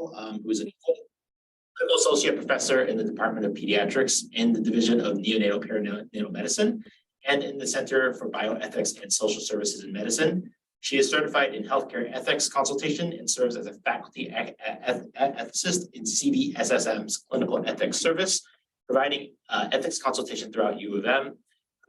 who is a clinical associate professor in the Department of Pediatrics in the Division of Neonatal Perinatal Medicine and in the Center for Bioethics and Social Services in Medicine. She is certified in healthcare ethics consultation and serves as a faculty ethicist in CBSSM's clinical ethics service, providing ethics consultation throughout U of M.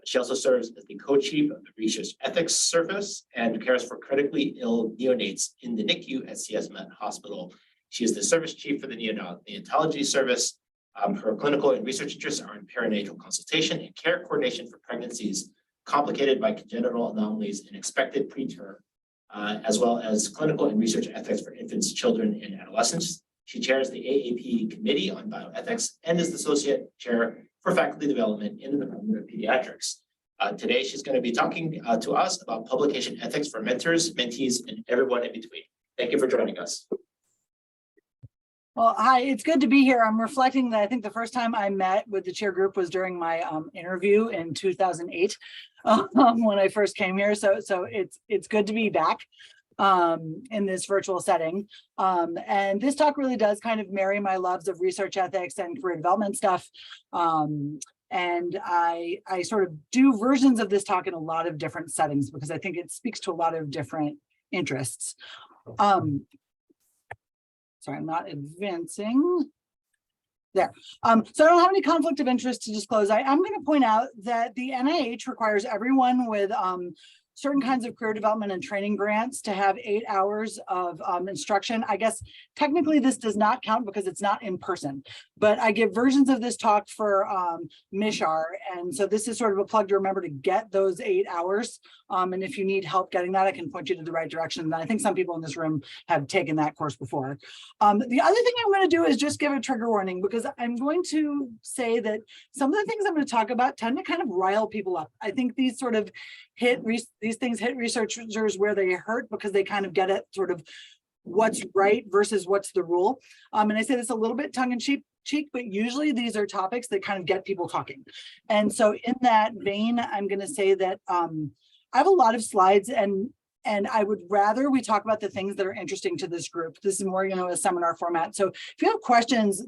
She also serves as the co-chief of the research ethics service and cares for critically ill neonates in the NICU at CS Met Hospital. She is the service chief for the neonatology service. Her clinical and research interests are in perinatal consultation and care coordination for pregnancies complicated by congenital anomalies and expected preterm, as well as clinical and research ethics for infants, children, and adolescents. She chairs the AAP Committee on Bioethics and is the associate chair for faculty development in the Department of Pediatrics. Today, she's going to be talking to us about publication ethics for mentors, mentees, and everyone in between. Thank you for joining us. Well, hi, it's good to be here. I'm reflecting that I think the first time I met with the CHEAR group was during my interview in 2008 when I first came here. So it's good to be back in this virtual setting. And this talk really does kind of marry my loves of research ethics and career development stuff. And I sort of do versions of this talk in a lot of different settings because I think it speaks to a lot of different interests. Sorry, I'm not advancing. There. So I don't have any conflict of interest to disclose. I am going to point out that the NIH requires everyone with certain kinds of career development and training grants to have 8 hours of instruction. I guess technically this does not count because it's not in person, but I give versions of this talk for CHEAR. And so this is sort of a plug to remember to get those 8 hours. And if you need help getting that, I can point you to the right direction. And I think some people in this room have taken that course before. The other thing I'm going to do is just give a trigger warning because I'm going to say that some of the things I'm going to talk about tend to kind of rile people up. I think these sort of these things hit researchers where they hurt because they kind of get at sort of what's right versus what's the rule. And I say this a little bit tongue-in-cheek, but usually these are topics that kind of get people talking. And so in that vein, I'm going to say that I have a lot of slides and I would rather we talk about the things that are interesting to this group. This is more, a seminar format. So if you have questions,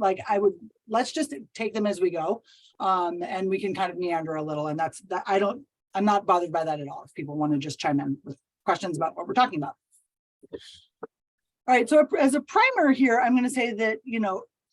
let's just take them as we go. And we can kind of meander a little. And I'm not bothered by that at all. If people want to just chime in with questions about what we're talking about. All right, so as a primer here, I'm going to say that,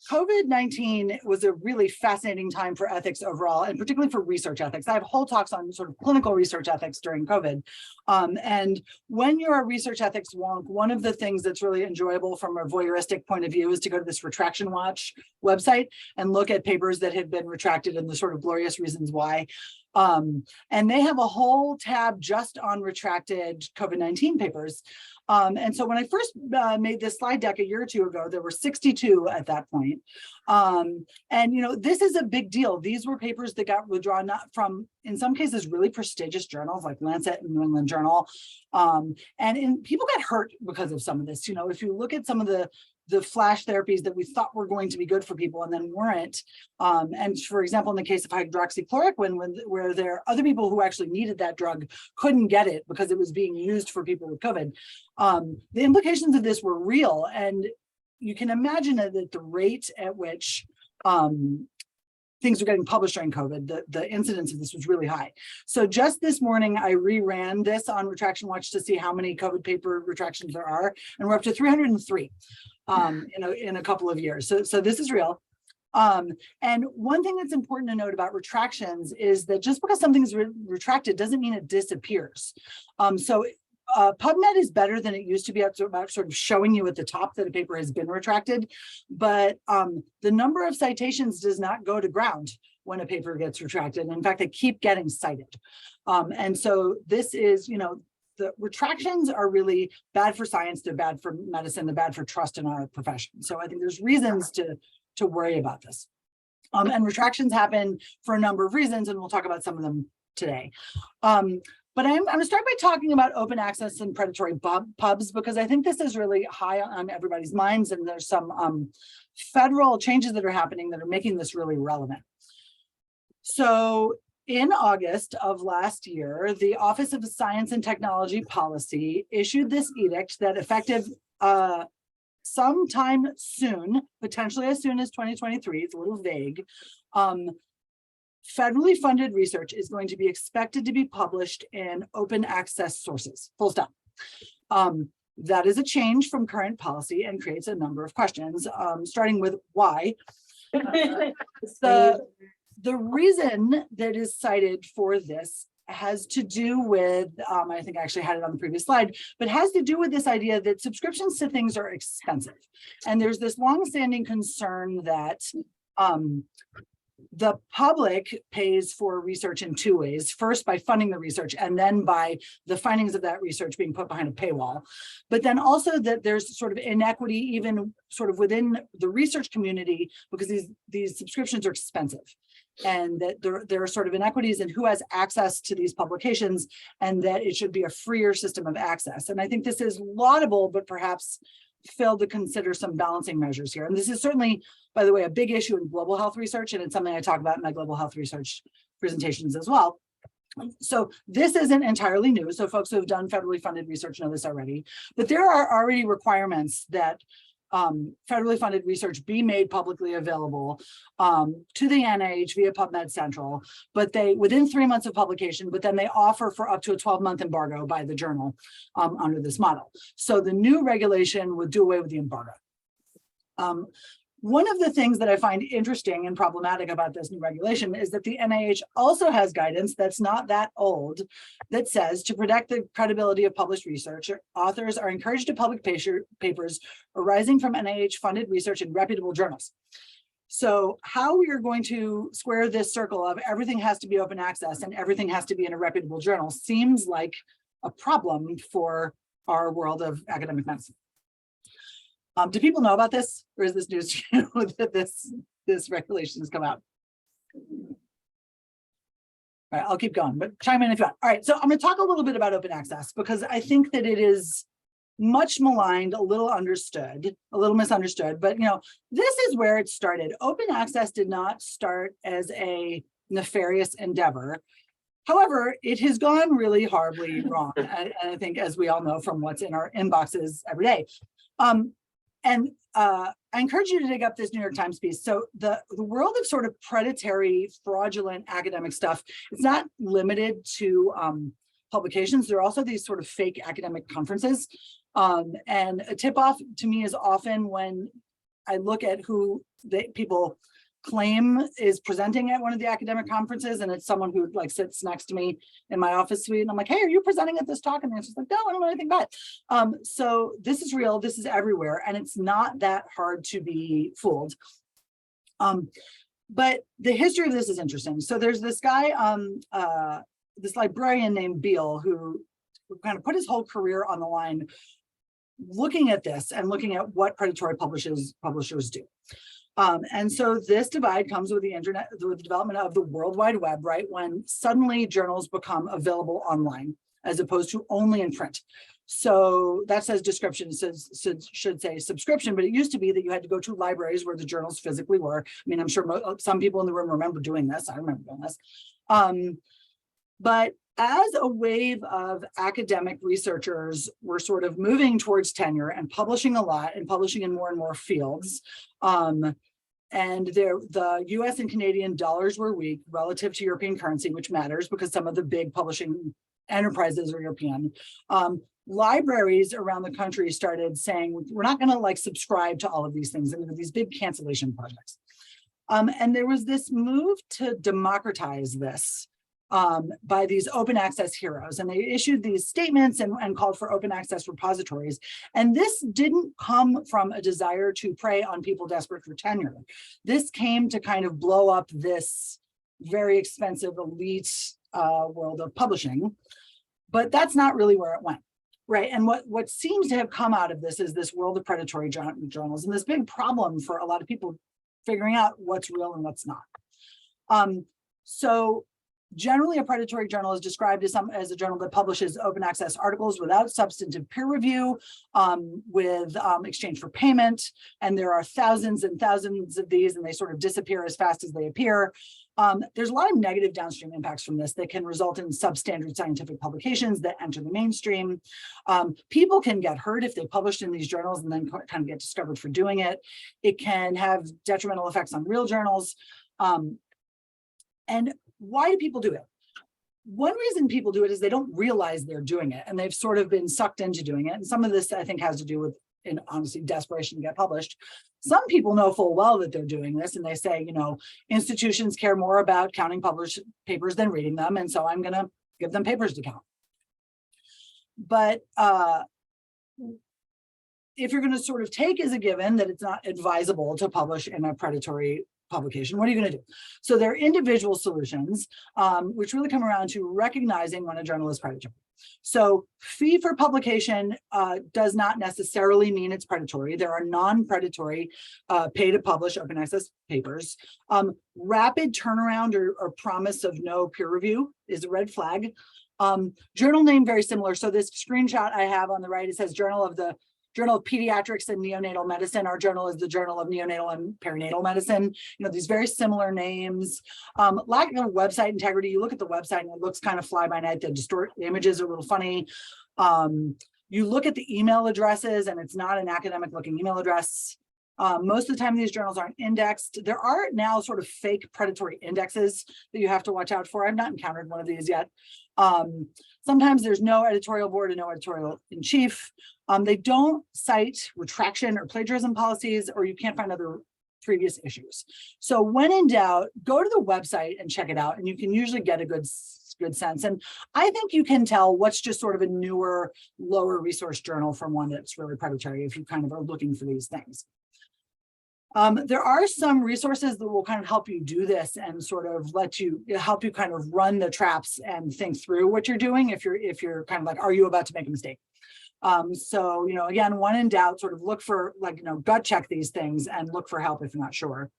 COVID-19 was a really fascinating time for ethics overall, and particularly for research ethics. I have whole talks on sort of clinical research ethics during COVID. And when you're a research ethics wonk, one of the things that's really enjoyable from a voyeuristic point of view is to go to this Retraction Watch website and look at papers that have been retracted and the sort of glorious reasons why. And they have a whole tab just on retracted COVID-19 papers. And so when I first made this slide deck a year or two ago, there were 62 at that point. And, this is a big deal. These were papers that got withdrawn not from, in some cases, really prestigious journals like Lancet and New England Journal. And people got hurt because of some of this. If you look at some of the flash therapies that we thought were going to be good for people and then weren't. And for example, in the case of hydroxychloroquine, where there are other people who actually needed that drug couldn't get it because it was being used for people with COVID. The implications of this were real. And you can imagine that the rate at which things were getting published during COVID, the incidence of this was really high. So just this morning, I reran this on Retraction Watch to see how many COVID paper retractions there are, and we're up to 303 in a couple of years. So this is real. And one thing that's important to note about retractions is that just because something's retracted doesn't mean it disappears. PubMed is better than it used to be about sort of showing you at the top that a paper has been retracted, but the number of citations does not go to ground when a paper gets retracted. In fact, they keep getting cited. And so this is, the retractions are really bad for science, they're bad for medicine, they're bad for trust in our profession. So I think there's reasons to worry about this. And retractions happen for a number of reasons, and we'll talk about some of them today. But I'm going to start by talking about open access and predatory pubs, because I think this is really high on everybody's minds, and there's some federal changes that are happening that are making this really relevant. So in August of last year, the Office of Science and Technology Policy issued this edict that effective sometime soon, potentially as soon as 2023, it's a little vague, federally funded research is going to be expected to be published in open access sources, full stop. That is a change from current policy and creates a number of questions, starting with why. The reason that is cited for this has to do with, I think I actually had it on the previous slide, but has to do with this idea that subscriptions to things are expensive. And there's this longstanding concern that the public pays for research in two ways. First, by funding the research, and then by the findings of that research being put behind a paywall. But then also that there's sort of inequity even sort of within the research community, because these subscriptions are expensive. And that there are sort of inequities in who has access to these publications, and that it should be a freer system of access. And I think this is laudable, but perhaps failed to consider some balancing measures here. And this is certainly, by the way, a big issue in global health research, and it's something I talk about in my global health research presentations as well. So this isn't entirely new. So folks who have done federally funded research know this already, but there are already requirements that federally funded research be made publicly available to the NIH via PubMed Central, but they within 3 months of publication, but then they offer for up to a 12-month embargo by the journal under this model. So the new regulation would do away with the embargo. One of the things that I find interesting and problematic about this new regulation is that the NIH also has guidance that's not that old that says to protect the credibility of published research, authors are encouraged to publish papers arising from NIH-funded research in reputable journals. So how we are going to square this circle of everything has to be open access and everything has to be in a reputable journal seems like a problem for our world of academic medicine. Do people know about this, or is this news to you that this regulation has come out? All right, I'll keep going, but chime in if you want. All right, so I'm going to talk a little bit about open access because I think that it is much maligned, a little misunderstood, but this is where it started. Open access did not start as a nefarious endeavor. However, it has gone really horribly wrong, and I think, as we all know from what's in our inboxes every day. And I encourage you to dig up this New York Times piece. So the world of sort of predatory, fraudulent academic stuff, it's not limited to publications. There are also these sort of fake academic conferences. And a tip-off to me is often when I look at who people claim is presenting at one of the academic conferences, and it's someone who sits next to me in my office suite, and I'm like, hey, are you presenting at this talk? And they're just like, no, I don't know anything about it. So this is real, this is everywhere, and it's not that hard to be fooled. But the history of this is interesting. So there's this guy, this librarian named Beale, who kind of put his whole career on the line looking at this and looking at what predatory publishers do. And so this divide comes with the internet, with the development of the World Wide Web, right? When suddenly journals become available online as opposed to only in print. So that says description, should say subscription, but it used to be that you had to go to libraries where the journals physically were. I mean, I'm sure some people in the room remember doing this. I remember doing this. But as a wave of academic researchers were sort of moving towards tenure and publishing a lot and publishing in more and more fields, and the US and Canadian dollars were weak relative to European currency, which matters because some of the big publishing enterprises are European. Libraries around the country started saying, we're not going to subscribe to all of these things, and there were these big cancellation projects. And there was this move to democratize this by these open access heroes, and they issued these statements and called for open access repositories. And this didn't come from a desire to prey on people desperate for tenure. This came to kind of blow up this very expensive elite world of publishing, but that's not really where it went. Right, and what seems to have come out of this is this world of predatory journals, and this big problem for a lot of people figuring out what's real and what's not. So generally, a predatory journal is described as a journal that publishes open access articles without substantive peer review, with exchange for payment, and there are thousands and thousands of these, and they sort of disappear as fast as they appear. There's a lot of negative downstream impacts from this that can result in substandard scientific publications that enter the mainstream. People can get hurt if they published in these journals and then kind of get discovered for doing it. It can have detrimental effects on real journals. And why do people do it? One reason people do it is they don't realize they're doing it and they've sort of been sucked into doing it. And some of this I think has to do with, in honestly, desperation to get published. Some people know full well that they're doing this and they say, you know, institutions care more about counting published papers than reading them. And so I'm going to give them papers to count. But if you're going to sort of take as a given that it's not advisable to publish in a predatory publication, what are you going to do? So there are individual solutions, which really come around to recognizing when a journal is predatory. So fee for publication does not necessarily mean it's predatory. There are non-predatory pay to publish open access papers. Rapid turnaround or promise of no peer review is a red flag. Journal name very similar. So this screenshot I have on the right, it says Journal of Pediatrics and Neonatal Medicine. Our journal is the Journal of Neonatal and Perinatal Medicine. You know, these very similar names. Lack of website integrity. You look at the website and it looks kind of fly by night. The images are a little funny. You look at the email addresses and it's not an academic looking email address. Most of the time these journals aren't indexed. There are now sort of fake predatory indexes that you have to watch out for. I've not encountered one of these yet. Sometimes there's no editorial board and no editorial in chief. They don't cite retraction or plagiarism policies, or you can't find other previous issues. So when in doubt, go to the website and check it out, and you can usually get a good sense. And I think you can tell what's just sort of a newer, lower resource journal from one that's really predatory if you kind of are looking for these things. There are some resources that will kind of help you do this and sort of help you kind of run the traps and think through what you're doing if you're kind of like, are you about to make a mistake? So, you know, again, when in doubt, sort of look for, like, you know, gut check these things and look for help if you're not sure.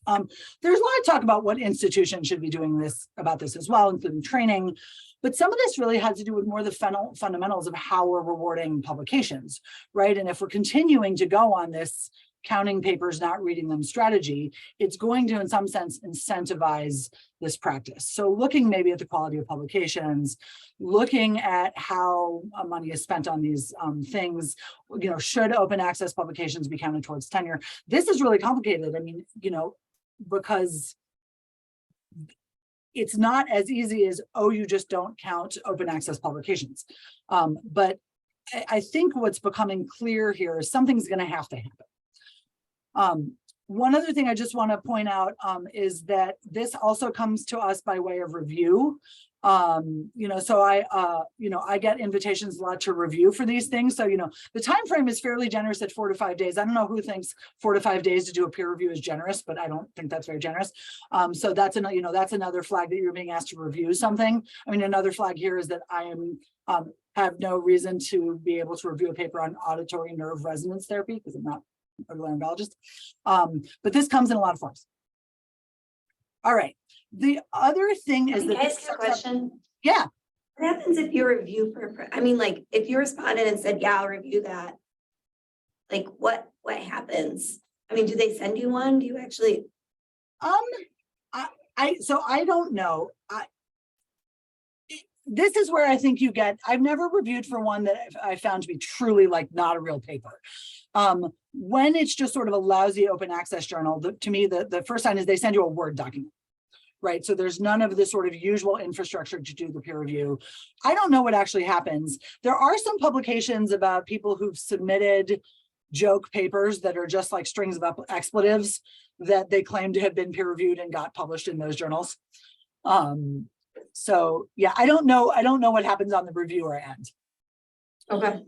There's a lot of talk about what institutions should be doing about this as well, including training. But some of this really has to do with more the fundamentals of how we're rewarding publications, right? And if we're continuing to go on this counting papers, not reading them strategy, it's going to, in some sense, incentivize this practice. So looking maybe at the quality of publications, looking at how money is spent on these things, you know, should open access publications be counted towards tenure? This is really complicated. I mean, you know, because it's not as easy as, oh, you just don't count open access publications. But I think what's becoming clear here is something's going to have to happen. One other thing I just want to point out is that this also comes to us by way of review. You know, so I get invitations a lot to review for these things. So, you know, the time frame is fairly generous at 4 to 5 days. I don't know who thinks 4 to 5 days to do a peer review is generous, but I don't think that's very generous. So that's another flag that you're being asked to review something. I mean, another flag here is that I have no reason to be able to review a paper on auditory nerve resonance therapy because I'm not a laryngologist. But this comes in a lot of forms. All right. The other thing is that— Can I ask you a question? Yeah. What happens if you review I mean, like, if you responded and said, yeah, I'll review that, like, what happens? I mean, do they send you one? Do you actually? I don't know. This is where I think I've never reviewed for one that I found to be truly like not a real paper. When it's just sort of a lousy open access journal, to me, the first sign is they send you a Word document, right? So there's none of the sort of usual infrastructure to do the peer review. I don't know what actually happens. There are some publications about people who've submitted joke papers that are just like strings of expletives that they claim to have been peer reviewed and got published in those journals. So yeah, I don't know what happens on the reviewer end. Okay.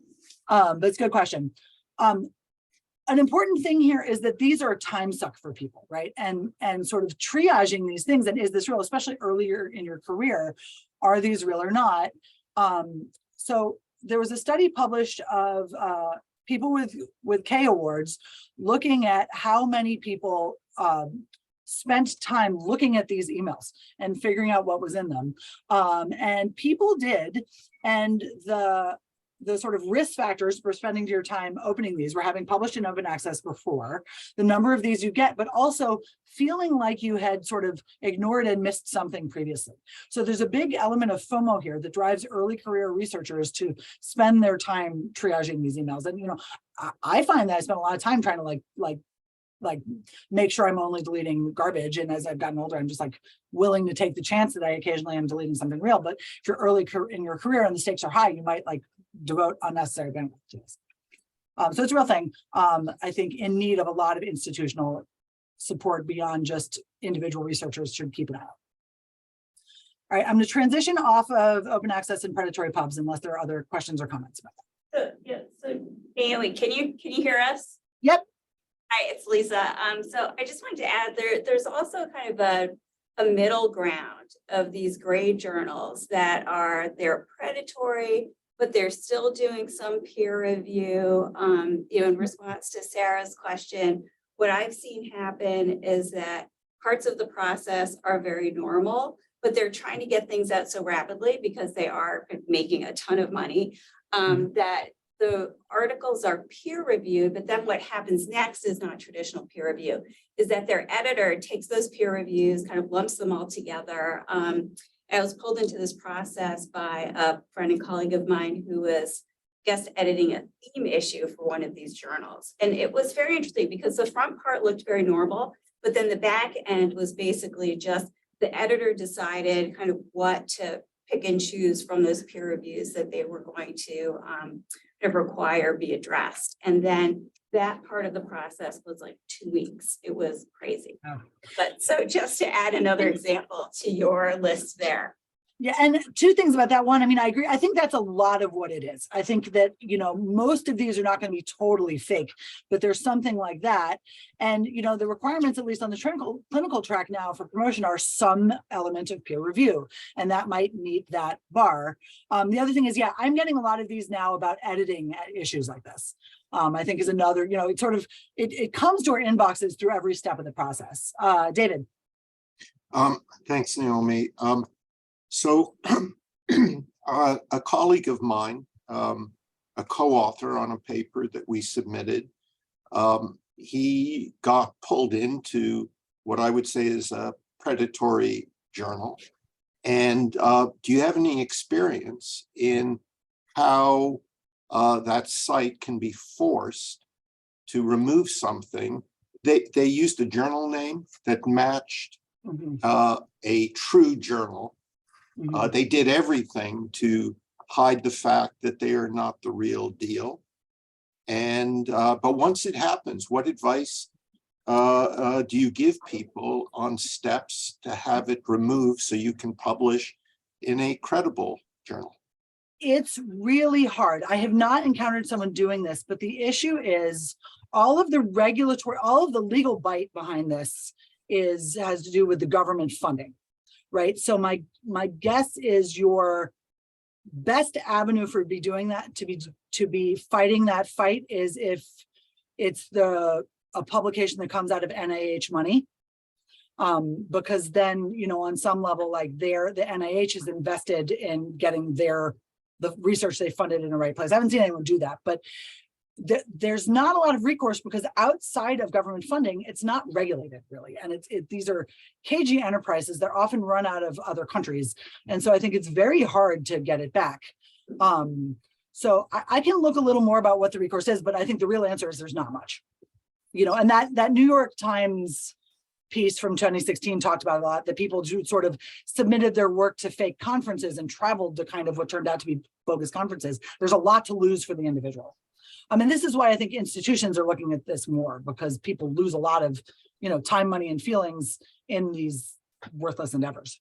But it's a good question. An important thing here is that these are a time suck for people, right? And sort of triaging these things, and is this real, especially earlier in your career, are these real or not? So there was a study published of people with K awards looking at how many people spent time looking at these emails and figuring out what was in them. And people did, and the the sort of risk factors for spending your time opening these. We're having published in open access before, the number of these you get, but also feeling like you had sort of ignored and missed something previously. So there's a big element of FOMO here that drives early career researchers to spend their time triaging these emails. And, you know, I find that I spend a lot of time trying to like make sure I'm only deleting garbage. And as I've gotten older, I'm just like willing to take the chance that I occasionally am deleting something real. But if you're early in your career and the stakes are high, you might like devote unnecessary bandwidth to this. So it's a real thing. I think in need of a lot of institutional support beyond just individual researchers should keep an eye out. All right, I'm going to transition off of open access and predatory pubs unless there are other questions or comments about that. So Naomi, can you hear us? Yep. Hi, it's Lisa. So I just wanted to add there's also kind of a middle ground of these gray journals that they're predatory, but they're still doing some peer review. You know, in response to Sarah's question, what I've seen happen is that parts of the process are very normal, but they're trying to get things out so rapidly because they are making a ton of money, that the articles are peer reviewed, but then what happens next is not traditional peer review, is that their editor takes those peer reviews, kind of lumps them all together. I was pulled into this process by a friend and colleague of mine who was guest editing a theme issue for one of these journals. And it was very interesting because the front part looked very normal, but then the back end was basically just the editor decided kind of what to pick and choose from those peer reviews that they were going to require be addressed. And then that part of the process was like 2 weeks. It was crazy. Oh. But so just to add another example to your list there. Yeah, and two things about that. One, I mean, I agree. I think that's a lot of what it is. I think that, you know, most of these are not going to be totally fake, but there's something like that. And, you know, the requirements, at least on the clinical track now for promotion, are some element of peer review, and that might meet that bar. The other thing is, yeah, I'm getting a lot of these now about editing issues like this. I think is another, you know, it sort of, it comes to our inboxes through every step of the process. David. Thanks, Naomi. So a colleague of mine, a co-author on a paper that we submitted, he got pulled into what I would say is a predatory journal. And do you have any experience in how that site can be forced to remove something? They used a journal name that matched a true journal. They did everything to hide the fact that they are not the real deal. And but once it happens, what advice do you give people on steps to have it removed so you can publish in a credible journal? It's really hard. I have not encountered someone doing this, but the issue is all of the regulatory, all of the legal bite behind this has to do with the government funding. Right. So my guess is your best avenue for doing that, to be fighting that fight, is if it's a publication that comes out of NIH money. Because then, you know, on some level, like the NIH is invested in getting the research they funded in the right place. I haven't seen anyone do that, but there's not a lot of recourse because outside of government funding, it's not regulated really. And these are cagey enterprises that often run out of other countries. And so I think it's very hard to get it back. So I can look a little more about what the recourse is, but I think the real answer is there's not much, you know, and that New York Times piece from 2016 talked about a lot, that people sort of submitted their work to fake conferences and traveled to kind of what turned out to be bogus conferences. There's a lot to lose for the individual. I mean, this is why I think institutions are looking at this more, because people lose a lot of, you know, time, money, and feelings in these worthless endeavors.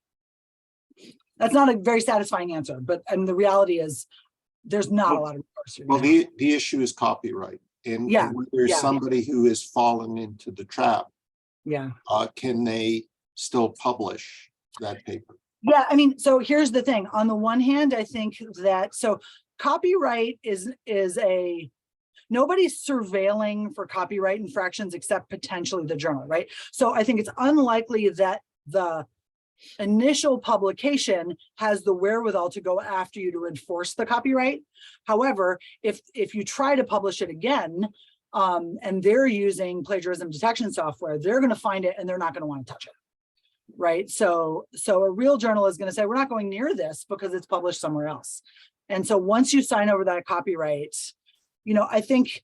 That's not a very satisfying answer, but I mean, the reality is there's not a lot of recourse. Well, the issue is copyright, and there's somebody who has fallen into the trap. Yeah. Can they still publish that paper? Yeah, I mean, so here's the thing. On the one hand, I think that copyright is nobody's surveilling for copyright infractions except potentially the journal, right? So I think it's unlikely that the initial publication has the wherewithal to go after you to enforce the copyright. However, if you try to publish it again, and they're using plagiarism detection software, they're going to find it and they're not going to want to touch it. Right. So a real journal is going to say, we're not going near this because it's published somewhere else. And so once you sign over that copyright, I think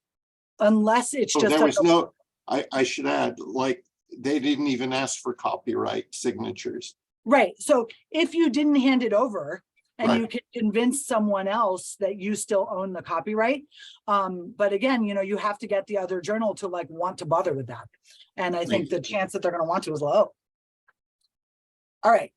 unless it's just there was no, I should add, like, they didn't even ask for copyright signatures. Right. So if you didn't hand it over and Right. you can convince someone else that you still own the copyright. But again, you have to get the other journal to like want to bother with that. And I think the chance that they're going to want to is low. All right.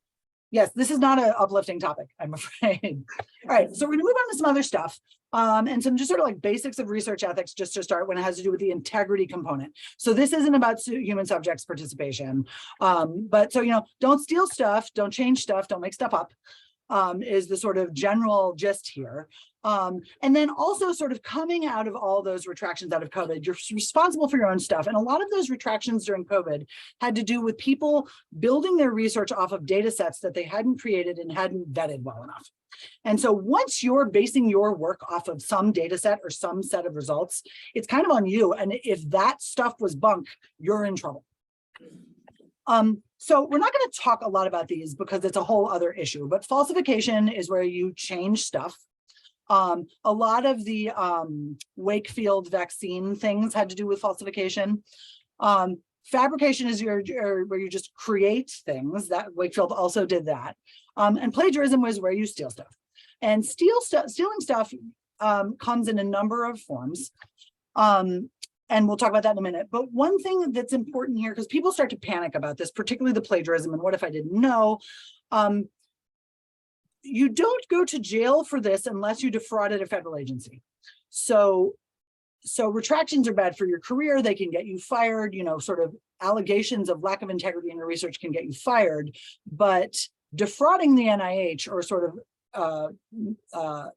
Yes, this is not an uplifting topic, I'm afraid. All right, so we're gonna move on to some other stuff. And some just sort of like basics of research ethics just to start when it has to do with the integrity component. So this isn't about human subjects participation. But so, don't steal stuff, don't change stuff, don't make stuff up, is the sort of general gist here. And then also sort of coming out of all those retractions out of COVID, you're responsible for your own stuff. And a lot of those retractions during COVID had to do with people building their research off of data sets that they hadn't created and hadn't vetted well enough. And so once you're basing your work off of some data set or some set of results, it's kind of on you. And if that stuff was bunk, you're in trouble. So we're not going to talk a lot about these because it's a whole other issue, but falsification is where you change stuff. A lot of the Wakefield vaccine things had to do with falsification. Fabrication is where you just create things. That Wakefield also did that. And plagiarism was where you steal stuff. And stealing stuff comes in a number of forms. And we'll talk about that in a minute. But one thing that's important here, because people start to panic about this, particularly the plagiarism and what if I didn't know, you don't go to jail for this unless you defrauded a federal agency. So retractions are bad for your career. They can get you fired, sort of allegations of lack of integrity in your research can get you fired, but defrauding the NIH or sort of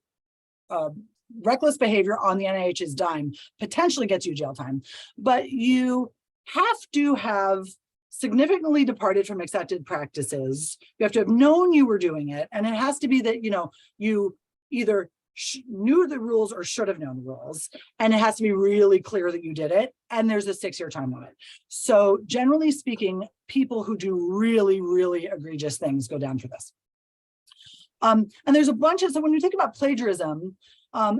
reckless behavior on the NIH's dime potentially gets you jail time, but you have to have significantly departed from accepted practices. You have to have known you were doing it. And it has to be that, you either knew the rules or should have known the rules. And it has to be really clear that you did it. And there's a 6-year time limit. So generally speaking, people who do really, really egregious things go down for this. And there's a bunch of, so when you think about plagiarism,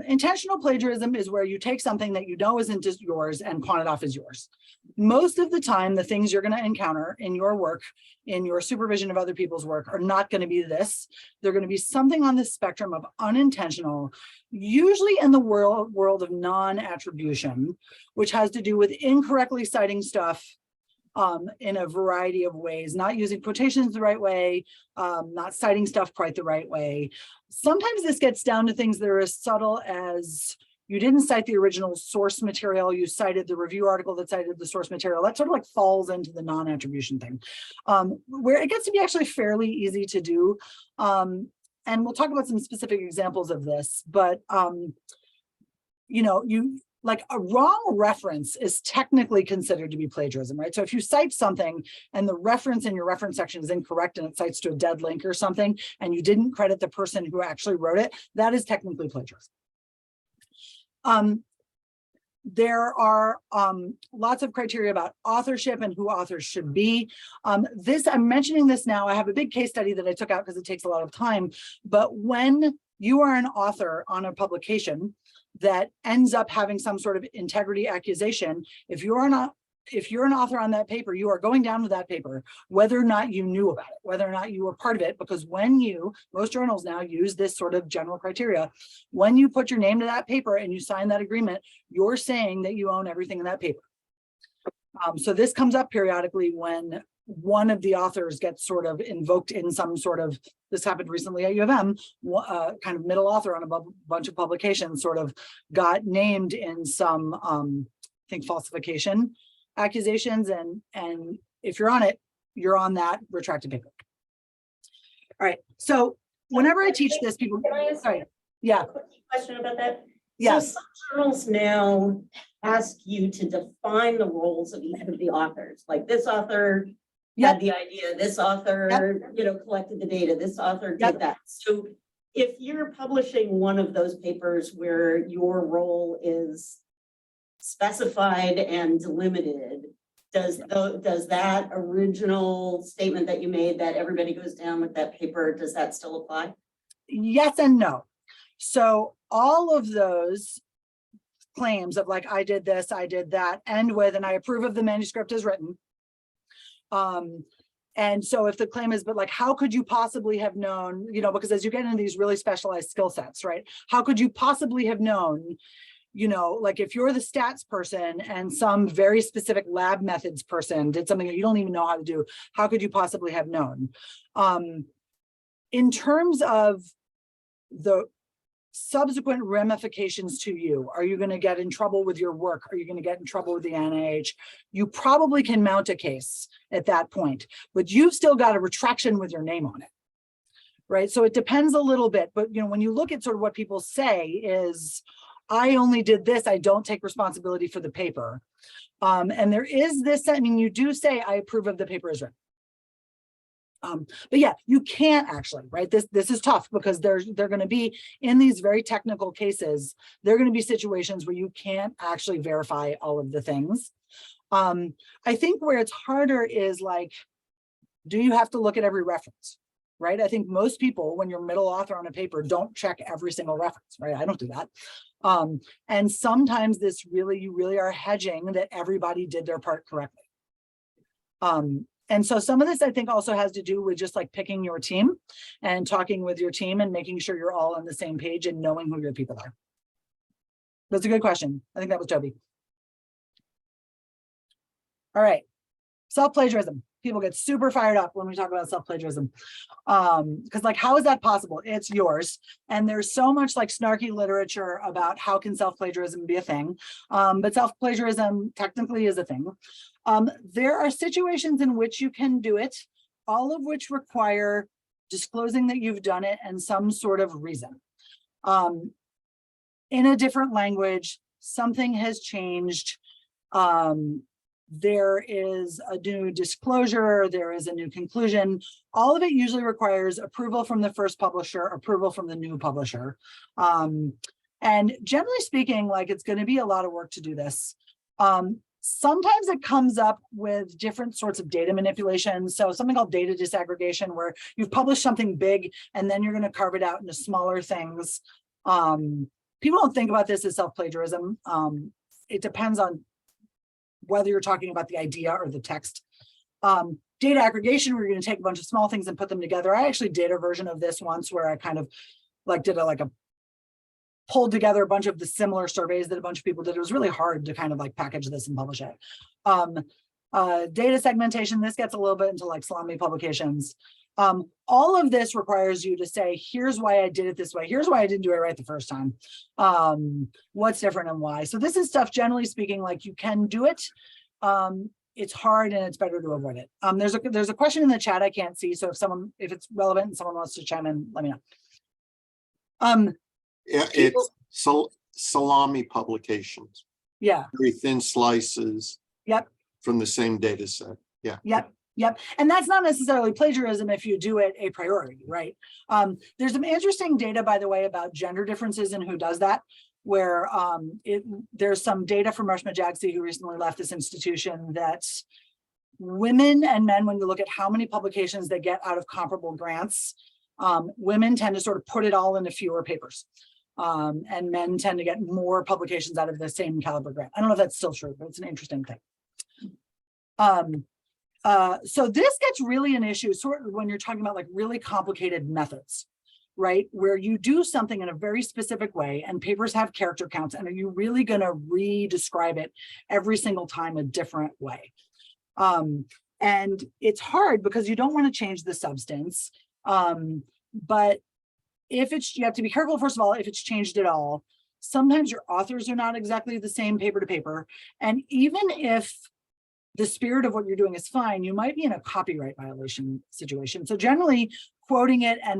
intentional plagiarism is where you take something that you know isn't just yours and pawn it off as yours. Most of the time, the things you're going to encounter in your work, in your supervision of other people's work, are not going to be this. They're going to be something on the spectrum of unintentional, usually in the world of non-attribution, which has to do with incorrectly citing stuff in a variety of ways, not using quotations the right way, not citing stuff quite the right way. Sometimes this gets down to things that are as subtle as you didn't cite the original source material, you cited the review article that cited the source material. That sort of like falls into the non-attribution thing, where it gets to be actually fairly easy to do. And we'll talk about some specific examples of this, but like a wrong reference is technically considered to be plagiarism, right? So if you cite something and the reference in your reference section is incorrect and it cites to a dead link or something, and you didn't credit the person who actually wrote it, that is technically plagiarism. There are lots of criteria about authorship and who authors should be. I'm mentioning this now. I have a big case study that I took out because it takes a lot of time. But when you are an author on a publication that ends up having some sort of integrity accusation, if you're an author on that paper, you are going down with that paper, whether or not you knew about it, whether or not you were part of it, because most journals now use this sort of general criteria. When you put your name to that paper and you sign that agreement, you're saying that you own everything in that paper. So this comes up periodically when one of the authors gets sort of invoked in some sort of, this happened recently at U of M, kind of middle author on a bunch of publications sort of got named in some, I think, falsification accusations, and if you're on it, you're on that retracted paper. All right, so whenever I teach this, people, sorry, yeah. Question about that? Yes. So some journals now ask you to define the roles of each of the authors, like this author, Yep. had the idea, this author, you know, collected the data, this author Yep. did that. So if you're publishing one of those papers where your role is specified and delimited, does that original statement that you made that everybody goes down with that paper, does that still apply? Yes and no. So all of those claims of like, I did this, I did that, end with, and I approve of the manuscript as written. And so if the claim is, but like, how could you possibly have known, you know, because as you get into these really specialized skill sets, right? How could you possibly have known, you know, like if you're the stats person and some very specific lab methods person did something that you don't even know how to do, how could you possibly have known? In terms of the subsequent ramifications to you, are you going to get in trouble with your work? Are you going to get in trouble with the NIH? You probably can mount a case at that point, but you've still got a retraction with your name on it, right? So it depends a little bit, but you know, when you look at sort of what people say is, I only did this, I don't take responsibility for the paper. And there is this, I mean, you do say, I approve of the paper as written. But yeah, you can't actually, right? This is tough because they're going to be in these very technical cases. There are going to be situations where you can't actually verify all of the things. I think where it's harder is like, do you have to look at every reference, right? I think most people, when you're middle author on a paper, don't check every single reference, right? I don't do that. And sometimes this really, you really are hedging that everybody did their part correctly. And so some of this, I think, also has to do with just like picking your team and talking with your team and making sure you're all on the same page and knowing who your people are. That's a good question. I think that was Toby. All right. Self-plagiarism. People get super fired up when we talk about self-plagiarism. Because like, how is that possible? It's yours. And there's so much like snarky literature about how can self-plagiarism be a thing. But self-plagiarism technically is a thing. There are situations in which you can do it, all of which require disclosing that you've done it and some sort of reason. In a different language, something has changed. There is a new disclosure, there is a new conclusion. All of it usually requires approval from the first publisher, approval from the new publisher. And generally speaking, like it's going to be a lot of work to do this. Sometimes it comes up with different sorts of data manipulation. So something called data disaggregation, where you've published something big and then you're going to carve it out into smaller things. People don't think about this as self-plagiarism. It depends on whether you're talking about the idea or the text. Data aggregation, where you're going to take a bunch of small things and put them together. I actually did a version of this once where I kind of like did a pulled together a bunch of the similar surveys that a bunch of people did. It was really hard to kind of like package this and publish it. Data segmentation, this gets a little bit into like salami publications. All of this requires you to say, here's why I did it this way. Here's why I didn't do it right the first time. What's different and why. So this is stuff, generally speaking, like you can do it. It's hard and it's better to avoid it. There's a question in the chat I can't see. So if it's relevant and someone wants to chime in, let me know. Yeah, it's salami publications. Yeah. Very thin slices. Yep. From the same data set. Yeah. Yep. Yep. And that's not necessarily plagiarism if you do it a priori, right? There's some interesting data, by the way, about gender differences and who does that, where there's some data from Reshma Jagsi, who recently left this institution, that women and men, when you look at how many publications they get out of comparable grants, women tend to sort of put it all into fewer papers. And men tend to get more publications out of the same caliber grant. I don't know if that's still true, but it's an interesting thing. So this gets really an issue sort of when you're talking about like really complicated methods, right? Where you do something in a very specific way and papers have character counts, and are you really going to re-describe it every single time a different way? And it's hard because you don't want to change the substance. But if it's, you have to be careful, first of all, if it's changed at all. Sometimes your authors are not exactly the same paper to paper. And even if the spirit of what you're doing is fine, you might be in a copyright violation situation. So generally quoting it and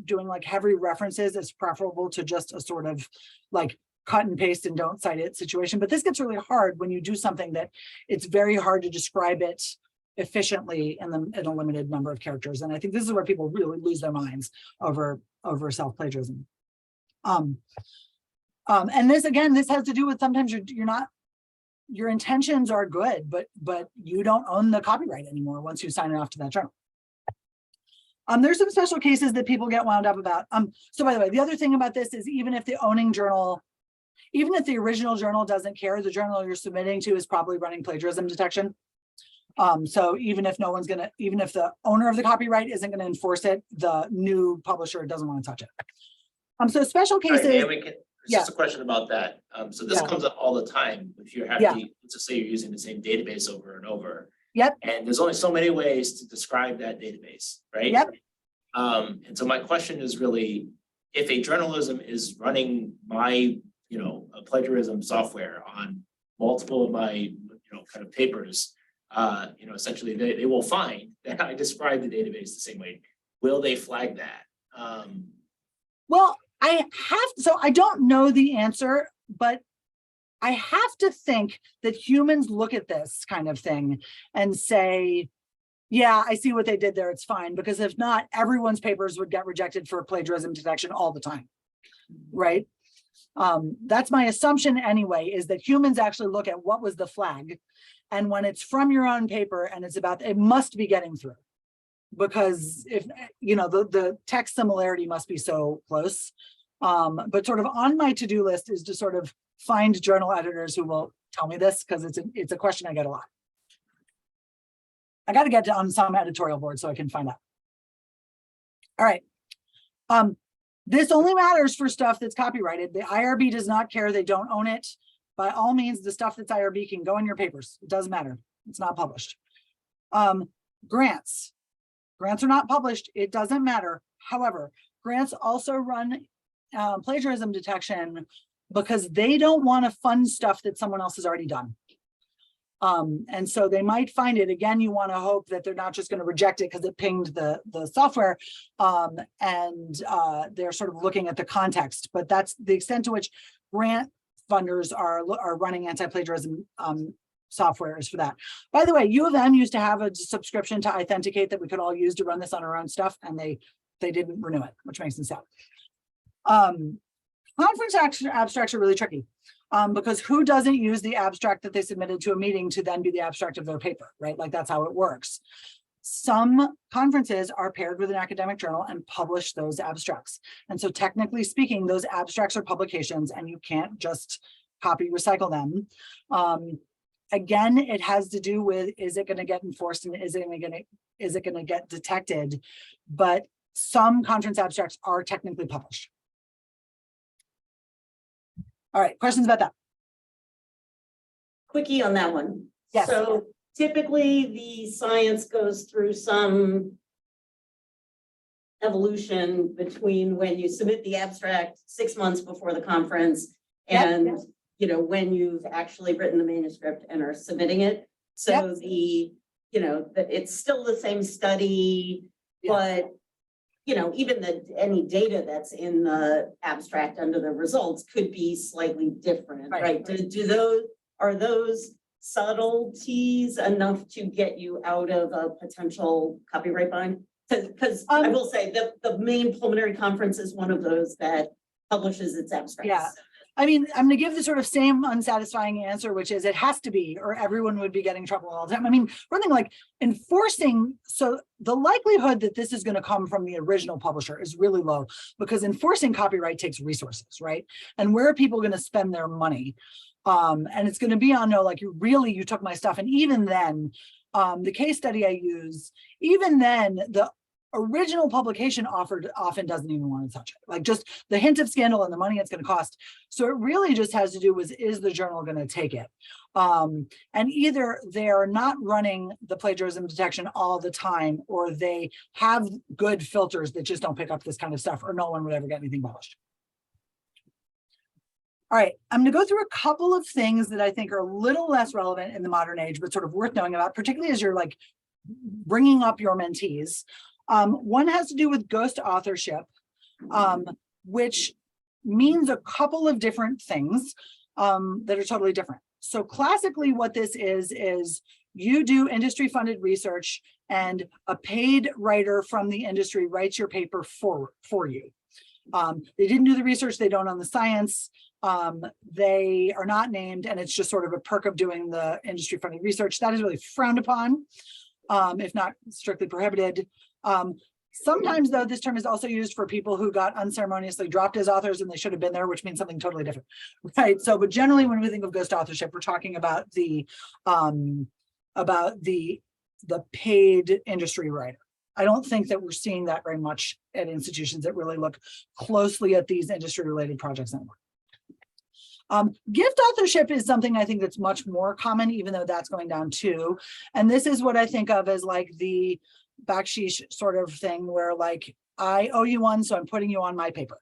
doing like heavy references is preferable to just a sort of like cut and paste and don't cite it situation. But this gets really hard when you do something that it's very hard to describe it efficiently in a limited number of characters. And I think this is where people really lose their minds over self-plagiarism. And this, again, this has to do with sometimes your intentions are good, but you don't own the copyright anymore once you sign it off to that journal. There's some special cases that people get wound up about. So by the way, the other thing about this is even if the owning journal, even if the original journal doesn't care, the journal you're submitting to is probably running plagiarism detection. So even if even if the owner of the copyright isn't going to enforce it, the new publisher doesn't want to touch it. So special cases. Just a question about that. So this comes up all the time. If you have to, let's just say you're using the same database over and over. Yep. And there's only so many ways to describe that database, right? Yep. And so my question is really, if a journalism is running my, a plagiarism software on multiple of my, kind of papers, essentially they will find that I describe the database the same way. Will they flag that? Well, I don't know the answer, but I have to think that humans look at this kind of thing and say, yeah, I see what they did there, it's fine. Because if not, everyone's papers would get rejected for plagiarism detection all the time, right? That's my assumption anyway, is that humans actually look at what was the flag. And when it's from your own paper and it's about, it must be getting through. Because if, the text similarity must be so close. But sort of on my to-do list is to sort of find journal editors who will tell me this, because it's a question I get a lot. I got to get on some editorial board so I can find out. All right. This only matters for stuff that's copyrighted. The IRB does not care. They don't own it. By all means, the stuff that's IRB can go in your papers. It doesn't matter. It's not published. Grants. Grants are not published. It doesn't matter. However, grants also run plagiarism detection because they don't want to fund stuff that someone else has already done. And so they might find it. Again, you want to hope that they're not just going to reject it because it pinged the software, and they're sort of looking at the context. But that's the extent to which grant funders are running anti-plagiarism software is for that. By the way, U of M used to have a subscription to Authenticate that we could all use to run this on our own stuff, and they didn't renew it, which makes me sad. Conference abstracts are really tricky because who doesn't use the abstract that they submitted to a meeting to then be the abstract of their paper, right? Like that's how it works. Some conferences are paired with an academic journal and publish those abstracts. And so technically speaking, those abstracts are publications and you can't just copy, recycle them. Again, it has to do with, is it going to get enforced and is it going to get detected? But some conference abstracts are technically published. All right, questions about that? Quickie on that one. Yes. So typically the science goes through some evolution between when you submit the abstract 6 months before the conference and when you've actually written the manuscript and are submitting it. So that it's still the same study, but even any data that's in the abstract under the results could be slightly different, right? Are those subtleties enough to get you out of a potential copyright bind? Because I will say that the main pulmonary conference is one of those that publishes its abstracts. Yeah. I mean, I'm going to give the sort of same unsatisfying answer, which is it has to be, or everyone would be getting trouble all the time. I mean, one thing like enforcing, so the likelihood that this is going to come from the original publisher is really low because enforcing copyright takes resources, right? And where are people going to spend their money? And it's going to be on, you took my stuff. And even then, the case study I use, even then, the original publication often doesn't even want to touch it. Like just the hint of scandal and the money it's going to cost. So it really just has to do with, is the journal going to take it? And either they're not running the plagiarism detection all the time, or they have good filters that just don't pick up this kind of stuff, or no one would ever get anything published. All right, I'm going to go through a couple of things that I think are a little less relevant in the modern age, but sort of worth knowing about, particularly as you're like bringing up your mentees. One has to do with ghost authorship, which means a couple of different things that are totally different. So classically what this is you do industry funded research and a paid writer from the industry writes your paper for you. They didn't do the research, they don't own the science, they are not named, and it's just sort of a perk of doing the industry funded research. That is really frowned upon, if not strictly prohibited. Sometimes though, this term is also used for people who got unceremoniously dropped as authors and they should have been there, which means something totally different, right? So, but generally when we think of ghost authorship, we're talking about the paid industry writer. I don't think that we're seeing that very much at institutions that really look closely at these industry related projects anymore. Gift authorship is something I think that's much more common, even though that's going down too. And this is what I think of as like the backsheesh sort of thing where like, I owe you one, so I'm putting you on my paper.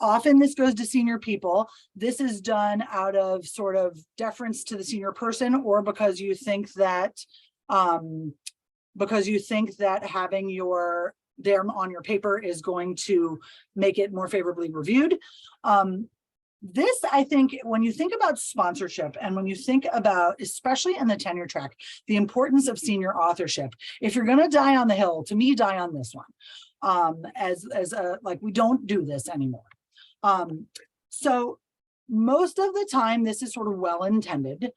Often this goes to senior people. This is done out of sort of deference to the senior person, or because you think that having them on your paper is going to make it more favorably reviewed. This, I think, when you think about sponsorship and when you think about, especially in the tenure track, the importance of senior authorship, if you're going to die on the hill, to me, die on this one. Like, we don't do this anymore. So most of the time, this is sort of well-intended.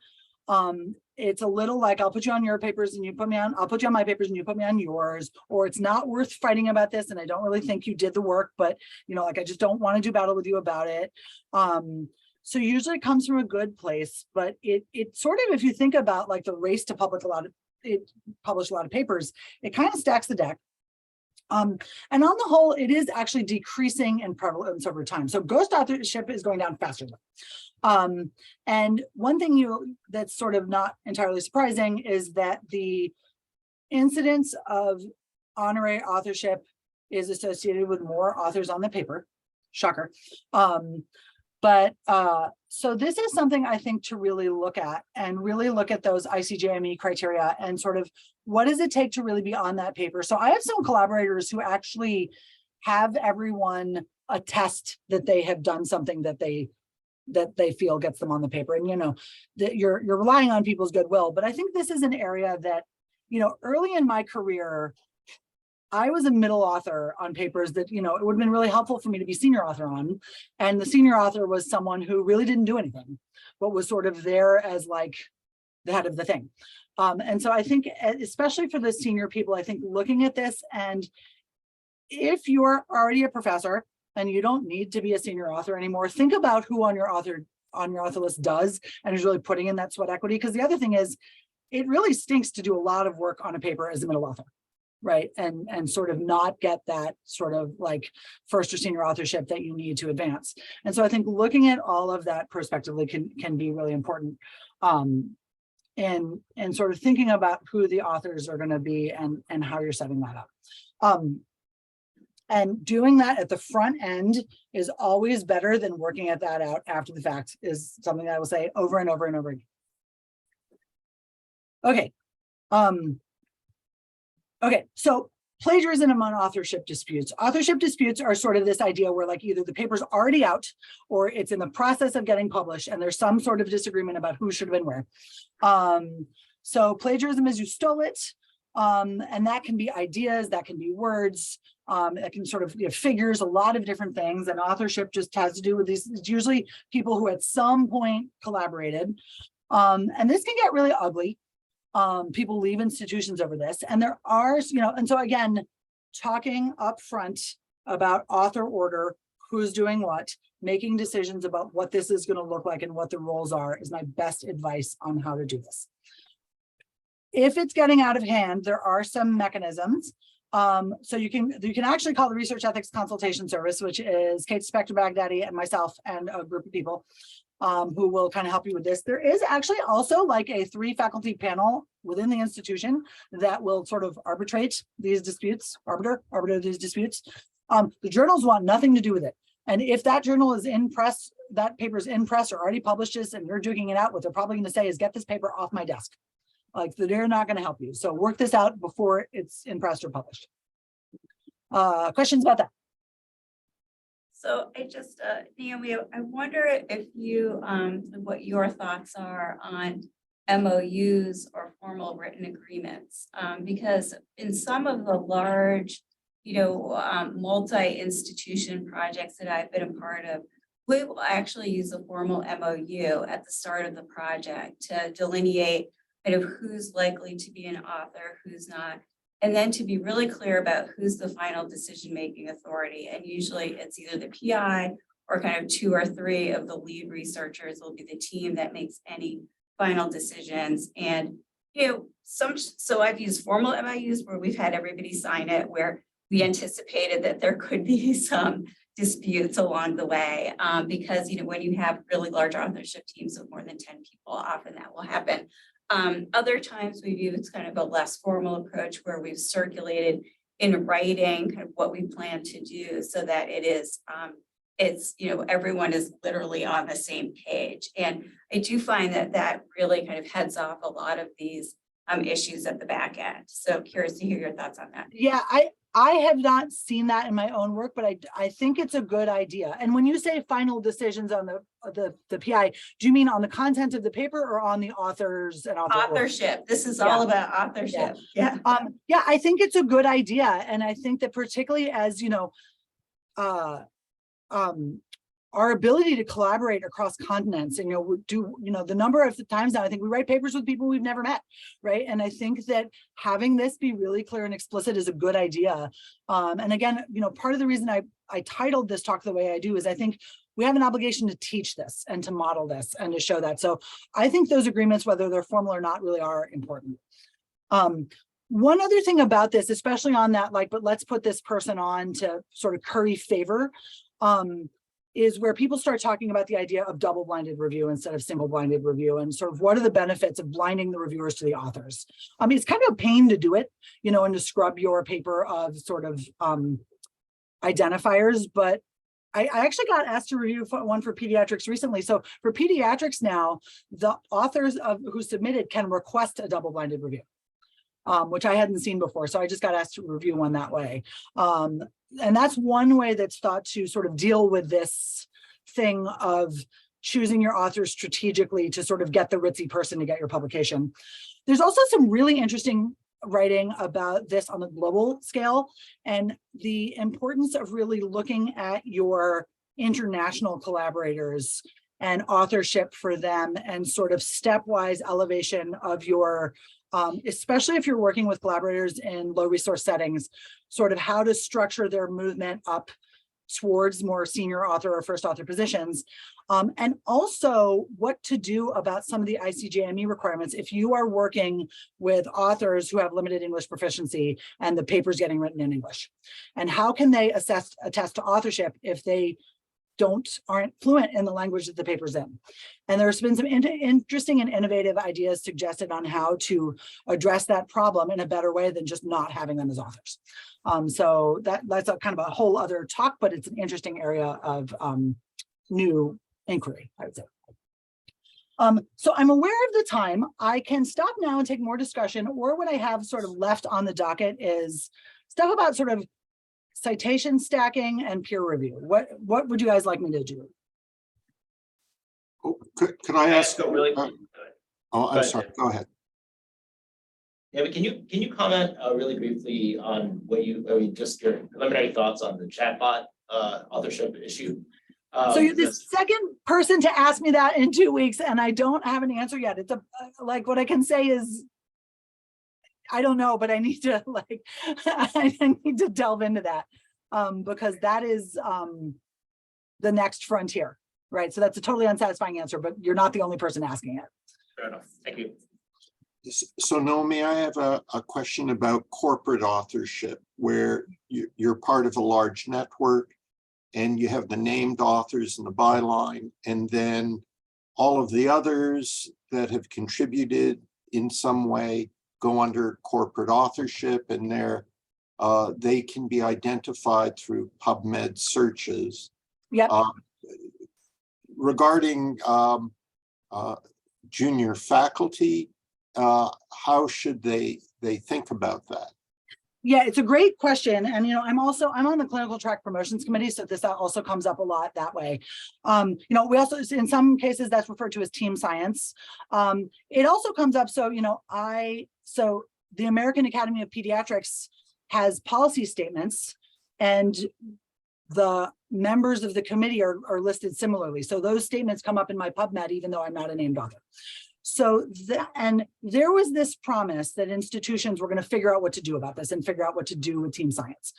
It's a little like, I'll put you on your papers and you put me on, I'll put you on my papers and you put me on yours, or it's not worth fighting about this and I don't really think you did the work, but you know, like, I just don't want to do battle with you about it. So usually it comes from a good place, but it sort of, if you think about like the race to publish a lot of papers, it kind of stacks the deck. And on the whole, it is actually decreasing in prevalence over time. So ghost authorship is going down faster though. And one thing that's sort of not entirely surprising is that the incidence of honorary authorship is associated with more authors on the paper. Shocker. So this is something I think to really look at and really look at those ICJME criteria and sort of what does it take to really be on that paper. So I have some collaborators who actually have everyone attest that they have done something that they feel gets them on the paper. And, you know, that you're relying on people's goodwill. But I think this is an area that, you know, early in my career, I was a middle author on papers that, you know, it would have been really helpful for me to be senior author on. And the senior author was someone who really didn't do anything, but was sort of there as like the head of the thing. And so I think, especially for the senior people, I think looking at this, and if you're already a professor and you don't need to be a senior author anymore, think about who on your author list does and is really putting in that sweat equity. Because the other thing is, it really stinks to do a lot of work on a paper as a middle author, right? And sort of not get that sort of like first or senior authorship that you need to advance. And so I think looking at all of that prospectively can be really important. And sort of thinking about who the authors are going to be and how you're setting that up. And doing that at the front end is always better than working at that out after the fact, is something that I will say over and over and over again. Okay. Okay, so plagiarism among authorship disputes. Authorship disputes are sort of this idea where like either the paper's already out or it's in the process of getting published and there's some sort of disagreement about who should have been where. So plagiarism is you stole it, and that can be ideas, that can be words, that can sort of, you know, figures, a lot of different things. And authorship just has to do with these, it's usually people who at some point collaborated. And this can get really ugly. People leave institutions over this, and there are, you know, and so again, talking up front about author order, who's doing what, making decisions about what this is going to look like and what the roles are is my best advice on how to do this. If it's getting out of hand, there are some mechanisms. So you can actually call the Research Ethics Consultation Service, which is Kate Spector-Baghdadi and myself and a group of people who will kind of help you with this. There is actually also like a 3-faculty panel within the institution that will sort of arbitrate these disputes, arbiter these disputes. The journals want nothing to do with it. And if that journal is in press, that paper's in press or already publishes and you're duking it out, what they're probably going to say is get this paper off my desk. Like, they're not going to help you. So work this out before it's in press or published. Questions about that? So I just, Naomi, I wonder if you, what your thoughts are on MOUs or formal written agreements. Because in some of the large, multi-institution projects that I've been a part of, we will actually use a formal MOU at the start of the project to delineate kind of who's likely to be an author, who's not, and then to be really clear about who's the final decision-making authority. And usually it's either the PI or kind of 2 or 3 of the lead researchers will be the team that makes any final decisions. And, so I've used formal MOUs where we've had everybody sign it, where we anticipated that there could be some disputes along the way, because, when you have really large authorship teams of more than 10 people, often that will happen. Other times we've used kind of a less formal approach where we've circulated in writing kind of what we plan to do so that it is, everyone is literally on the same page. And I do find that that really kind of heads off a lot of these issues at the back end. So curious to hear your thoughts on that. Yeah, I have not seen that in my own work, but I think it's a good idea. And when you say final decisions on the PI, do you mean on the content of the paper or on the authors and Authorship. This is all about authorship. Yeah. Yeah, I think it's a good idea. And I think that particularly as, our ability to collaborate across continents and, the number of times now, I think we write papers with people we've never met, right? And I think that having this be really clear and explicit is a good idea. And again, part of the reason I titled this talk the way I do is I think we have an obligation to teach this and to model this and to show that. So I think those agreements, whether they're formal or not, really are important. One other thing about this, especially on that, but let's put this person on to sort of curry favor, is where people start talking about the idea of double-blinded review instead of single-blinded review, and sort of what are the benefits of blinding the reviewers to the authors. It's kind of a pain to do it, and to scrub your paper of sort of identifiers, but I actually got asked to review one for pediatrics recently. So for pediatrics now, the authors who submitted can request a double-blinded review, which I hadn't seen before. So I just got asked to review one that way. And that's one way that's thought to sort of deal with this thing of choosing your authors strategically to sort of get the ritzy person to get your publication. There's also some really interesting writing about this on the global scale and the importance of really looking at your international collaborators and authorship for them and sort of stepwise elevation of your especially if you're working with collaborators in low resource settings, sort of how to structure their movement up towards more senior author or first author positions. And also what to do about some of the ICJME requirements if you are working with authors who have limited English proficiency and the paper's getting written in English. And how can they attest to authorship if they aren't fluent in the language that the paper's in. And there's been some interesting and innovative ideas suggested on how to address that problem in a better way than just not having them as authors. So that's a kind of a whole other talk, but it's an interesting area of new inquiry, I would say. So I'm aware of the time. I can stop now and take more discussion, or what I have sort of left on the docket is stuff about sort of citation stacking and peer review. What would you guys like me to do? Oh, could I ask? Really? I'm sorry. Go ahead. Yeah, but can you comment really briefly on just your preliminary thoughts on the chatbot authorship issue? So you're the second person to ask me that in 2 weeks, and I don't have an answer yet. It's like what I can say is, I don't know, but I need to I need to delve into that because that is the next frontier, right? So that's a totally unsatisfying answer, but you're not the only person asking it. Fair enough. Thank you. So Naomi, I have a question about corporate authorship, where you're part of a large network and you have the named authors in the byline, and then all of the others that have contributed in some way go under corporate authorship, and they can be identified through PubMed searches. Yep. Regarding junior faculty, how should they think about that? Yeah, it's a great question. And, I'm on the clinical track promotions committee. So this also comes up a lot that way. We also, in some cases that's referred to as team science. It also comes up. So, so the American Academy of Pediatrics has policy statements, and the members of the committee are listed similarly. So those statements come up in my PubMed, even though I'm not a named author. So and there was this promise that institutions were going to figure out what to do about this and figure out what to do with team science.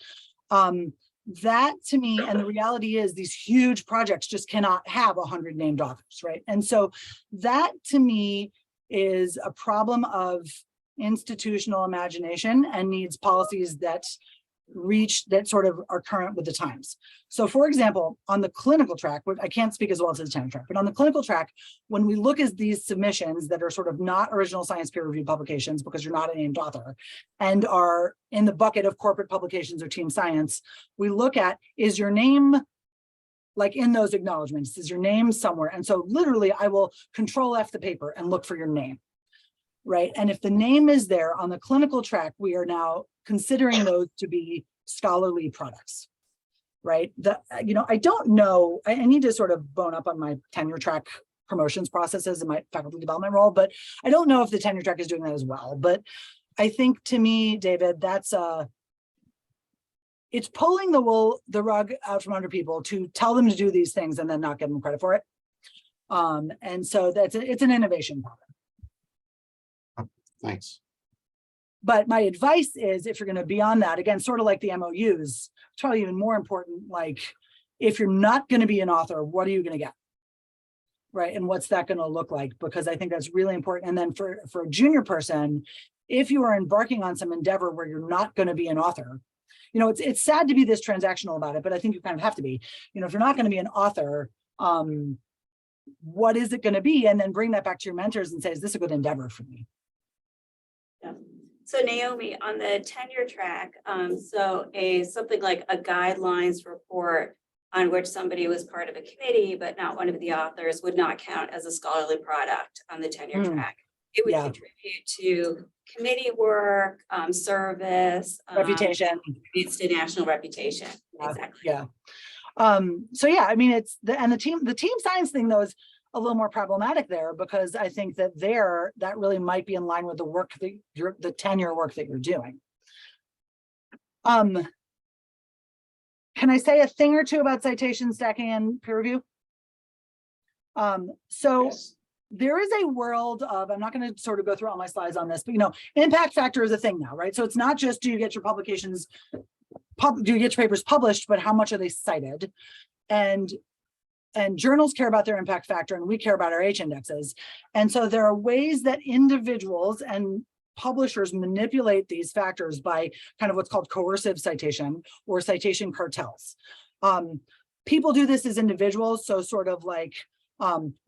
That to me, and the reality is these huge projects just cannot have 100 named authors, right? And so that to me is a problem of institutional imagination and needs policies that sort of are current with the times. So for example, on the clinical track, I can't speak as well as the tenure track, but on the clinical track, when we look at these submissions that are sort of not original science peer reviewed publications because you're not a named author and are in the bucket of corporate publications or team science, we look at, is your name like in those acknowledgements, is your name somewhere? And so literally I will Control F the paper and look for your name. Right. And if the name is there on the clinical track, we are now considering those to be scholarly products. Right. I don't know. I need to sort of bone up on my tenure track promotions processes in my faculty development role, but I don't know if the tenure track is doing that as well. But I think to me, David, that's it's pulling the rug out from under people to tell them to do these things and then not give them credit for it. And so it's an innovation problem. Thanks. But my advice is, if you're going to be on that, again, sort of like the MOUs, it's probably even more important, like if you're not going to be an author, what are you going to get? Right. And what's that going to look like? Because I think that's really important. And then for a junior person, if you are embarking on some endeavor where you're not going to be an author, it's sad to be this transactional about it, but I think you kind of have to be, if you're not going to be an author, what is it going to be? And then bring that back to your mentors and say, is this a good endeavor for me? Yeah. So Naomi, on the tenure track, something like a guidelines report on which somebody was part of a committee, but not one of the authors, would not count as a scholarly product on the tenure track. It would contribute to committee work, service, reputation, contributes to national reputation. Exactly. Yeah. So yeah, I mean, the team science thing though is a little more problematic there, because I think that that really might be in line with the work that the tenure work that you're doing. Can I say a thing or two about citation stacking and peer review? Yes. There is a world of, I'm not going to sort of go through all my slides on this, but impact factor is a thing now, right? So it's not just do you get your publications, do you get your papers published, but how much are they cited? And journals care about their impact factor, and we care about our H indexes. And so there are ways that individuals and publishers manipulate these factors by kind of what's called coercive citation or citation cartels. People do this as individuals, so sort of like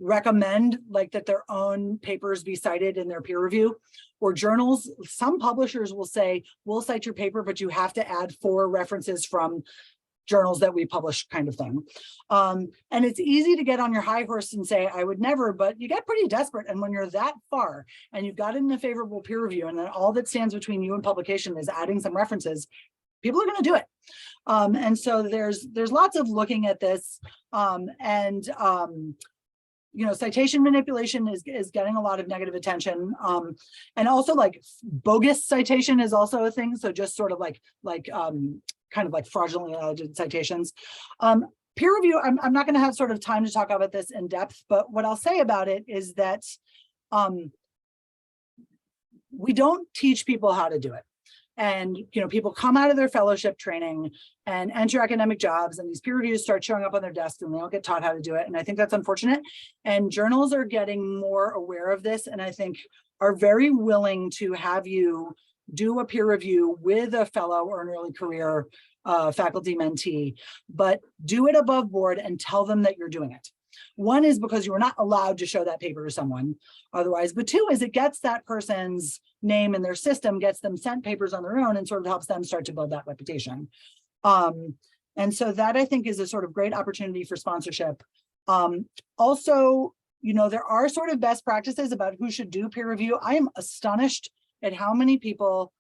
recommend like that their own papers be cited in their peer review, or journals. Some publishers will say, we'll cite your paper, but you have to add 4 references from journals that we publish, kind of thing. And it's easy to get on your high horse and say, I would never, but you get pretty desperate. And when you're that far and you've got it in a favorable peer review, and then all that stands between you and publication is adding some references, people are going to do it. And so there's lots of looking at this. Citation manipulation is getting a lot of negative attention. And also like bogus citation is also a thing. So just sort of kind of like fraudulently alleged citations. Peer review, I'm not going to have sort of time to talk about this in depth, but what I'll say about it is that we don't teach people how to do it. And, people come out of their fellowship training and enter academic jobs, and these peer reviews start showing up on their desks and they don't get taught how to do it. And I think that's unfortunate. And journals are getting more aware of this, and I think are very willing to have you do a peer review with a fellow or an early career faculty mentee, but do it above board and tell them that you're doing it. One is because you are not allowed to show that paper to someone otherwise, but 2 is it gets that person's name in their system, gets them sent papers on their own, and sort of helps them start to build that reputation. And so that I think is a sort of great opportunity for sponsorship. Also, there are sort of best practices about who should do peer review. I am astonished at how many people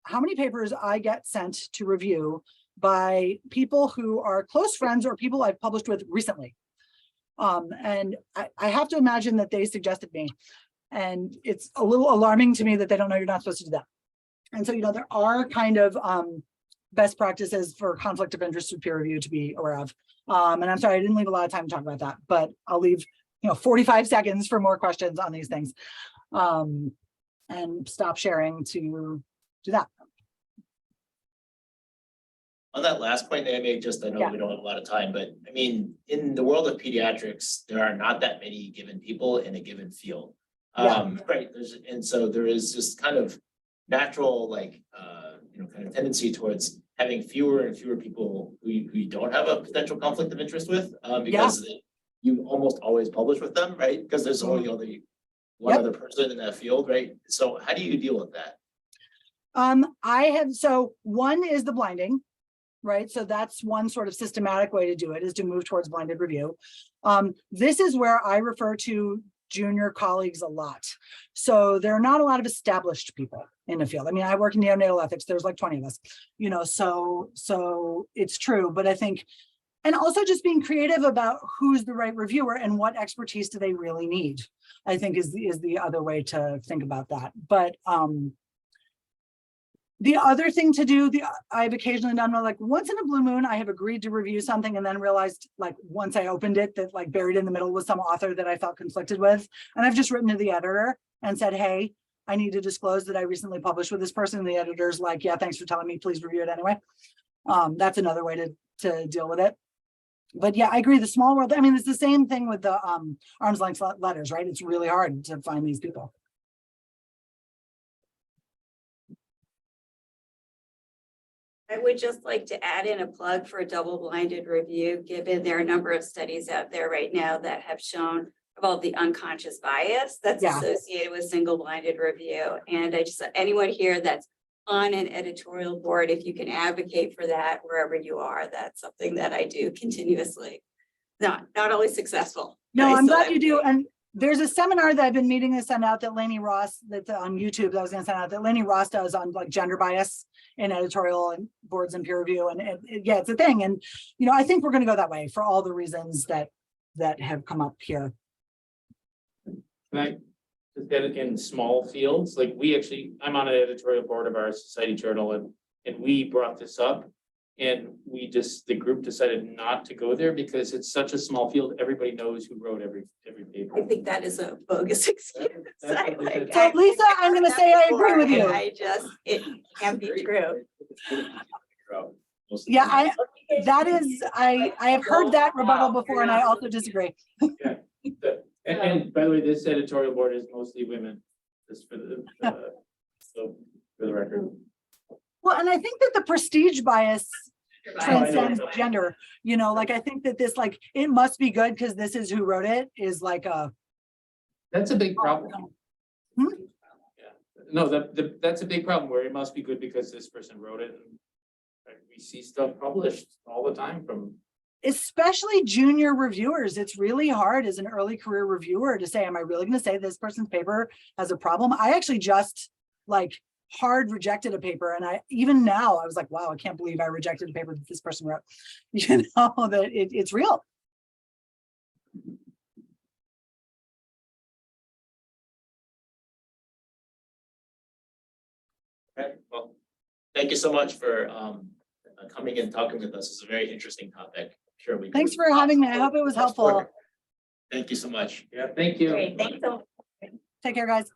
how many papers I get sent to review by people who are close friends or people I've published with recently. And I have to imagine that they suggested me. And it's a little alarming to me that they don't know you're not supposed to do that. And so, there are kind of best practices for conflict of interest with peer review to be aware of. And I'm sorry, I didn't leave a lot of time to talk about that, but I'll leave 45 seconds for more questions on these things. And stop sharing to do that. On that last point that I made, I know Yeah. we don't have a lot of time, but I mean, in the world of pediatrics, there are not that many given people in a given field. Yeah. Right, and so there is just kind of natural, kind of tendency towards having fewer and fewer people who you don't have a potential conflict of interest with, because you almost always publish with them, right? Because there's only one other person in that field, right? So how do you deal with that? So one is the blinding, right? So that's one sort of systematic way to do it, is to move towards blinded review. This is where I refer to junior colleagues a lot. So there are not a lot of established people in the field. I mean, I work in neonatal ethics, there's like 20 of us, so it's true, but I think, and also just being creative about who's the right reviewer and what expertise do they really need, I think is the other way to think about that. But the other thing to do, I've occasionally done, like once in a blue moon, I have agreed to review something and then realized, like once I opened it, that like buried in the middle was some author that I felt conflicted with. And I've just written to the editor and said, hey, I need to disclose that I recently published with this person. And the editor's like, yeah, thanks for telling me, please review it anyway. That's another way to deal with it. But yeah, I agree, the small world, I mean, it's the same thing with the arm's length letters, right? It's really hard to find these people. I would just like to add in a plug for a double-blinded review, given there are a number of studies out there right now that have shown about the unconscious bias that's associated with single-blinded review. And I just, anyone here that's on an editorial board, if you can advocate for that wherever you are, that's something that I do continuously. Not always successful. No, I'm glad you do. And there's a seminar that I've been meaning to send out that Lainey Ross, that's on YouTube, that I was going to send out, that Lainey Ross does on like gender bias in editorial and boards and peer review. And yeah, it's a thing. And, I think we're going to go that way for all the reasons that have come up here. Can I just add in small fields, like I'm on an editorial board of our society journal, and we brought this up. And the group decided not to go there because it's such a small field. Everybody knows who wrote every paper. I think that is a bogus excuse. So Lisa, I'm going to say I agree with you. It can't be true. Yeah, I have heard that rebuttal before, and I also disagree. Yeah. And by the way, this editorial board is mostly women, just for the record. Well, and I think that the prestige bias transcends gender, like I think that this, like, it must be good because this is who wrote it, is like That's a big problem. Hmm? Yeah. No, that's a big problem where it must be good because this person wrote it. And we see stuff published all the time from. Especially junior reviewers. It's really hard as an early career reviewer to say, am I really going to say this person's paper has a problem? I actually just hard rejected a paper, and even now I was like, wow, I can't believe I rejected a paper that this person wrote. That it's real. Okay, well, thank you so much for coming and talking with us. It's a very interesting topic. Sure, Thanks for having me. I hope it was helpful. Thank you so much. Yeah, thank you. Great, thanks so much. Take care, guys.